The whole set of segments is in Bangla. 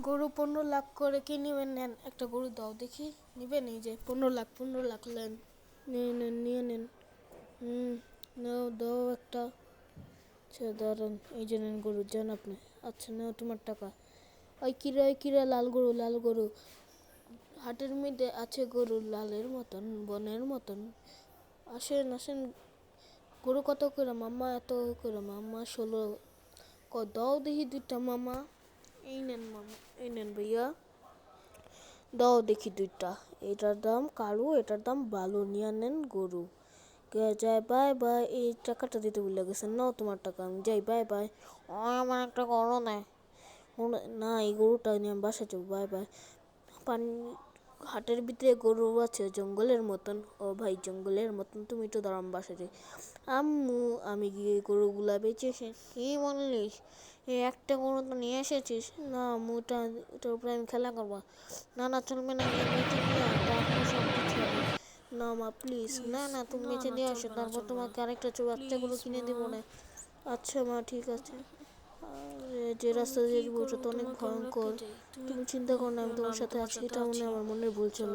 গরু 15 লাখ করে কি নেবেন? নেন একটা গরু দাও দেখি, নেবেন? এই যে 15 লাখ নেন, নিয়ে নেন। নাও দাও একটা। আচ্ছা দাঁড়ান, এই যে নেন গরু, যান আপনি। আচ্ছা নাও তোমার টাকা। ওই কিরে লাল গরু, হাটের মধ্যে আছে গরু লালের মতন, বনের মতন। আসেন আসেন। গরু কত করে মামা? এত করে মামা? 16। দাও দেখি দুইটা মামা। এই নেন মামা, এই নেন ভাইয়া, দাও দেখি দুইটা। এটার দাম কালো, এটার দাম ভালো, নিয়ে নেন গরু। যাই, বাই বাই। এই টাকাটা দিতে ভুলে গেছেন, নাও তোমার টাকা, আমি যাই, বাই বাই। আমার একটা গরু নেয় না, এই গরুটা নিয়ে আমি বাসা যাবো, বাই বাই। পানি হাটের ভিতরে গরু আছে জঙ্গলের মতন। ও ভাই জঙ্গলের মতন, তুমি একটু দাঁড়াম, বাসা যাই। আম্মু, আমি গিয়ে গরুগুলা বেঁচে কি বললিস? এই একটা গরু তো নিয়ে এসেছিস না আম্মু, ওটার উপরে আমি খেলা করবো। না না চলবে না, বেঁচে দিয়ে সব কিছু হবে। না মা প্লিজ, না না তুমি বেঁচে দিয়ে আসো, তারপর তোমাকে আরেকটা বাচ্চা গরু কিনে দেবো না। আচ্ছা মা ঠিক আছে। যে রাস্তা দিয়ে যাবো ওটা তো অনেক ভয়ঙ্কর। তুমি চিন্তা করো না, আমি তোমার সাথে আছি, এটা মনে আমার মনের ভুল ছিল।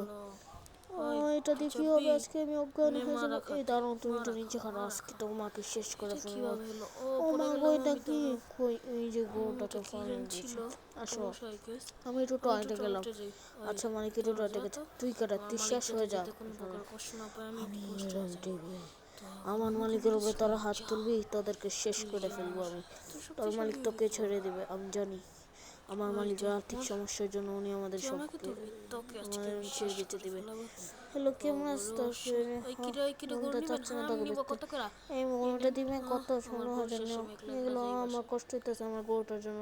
এটা দিয়ে কি হবে? আজকে আমি অজ্ঞান হয়ে যাবো। এই দাঁড়াও, তুমি একটু নিচে খারাপ, আজকে তোমাকে শেষ করে ফেলবো। ও মা গো, এটা কি? কই এই যে গরুটাকে ফাইন দিয়েছে। আসো, আমি একটু টয়লেটে গেলাম। আচ্ছা মানে কি, একটু টয়লেটে গেছে, তুই কাটা, তুই শেষ হয়ে যা। আমি এরম টিভি, আমার মালিকের উপরে তারা হাত তুলবি, তাদেরকে শেষ করে ফেলবো আমি। তোর মালিক তোকে ছেড়ে দিবে, আমি জানি। আমার মালিকের আর্থিক সমস্যার জন্য উনি আমাদের সবকে ছেড়ে দিতে দিবে। হ্যালো, কেমন আছো? মনটা চাচ্ছে না তোকে বেচতে। এই গরুটা দিবে কত? 16,000 নেও। এগুলো আমার কষ্ট হইতেছে আমার গরুটার জন্য।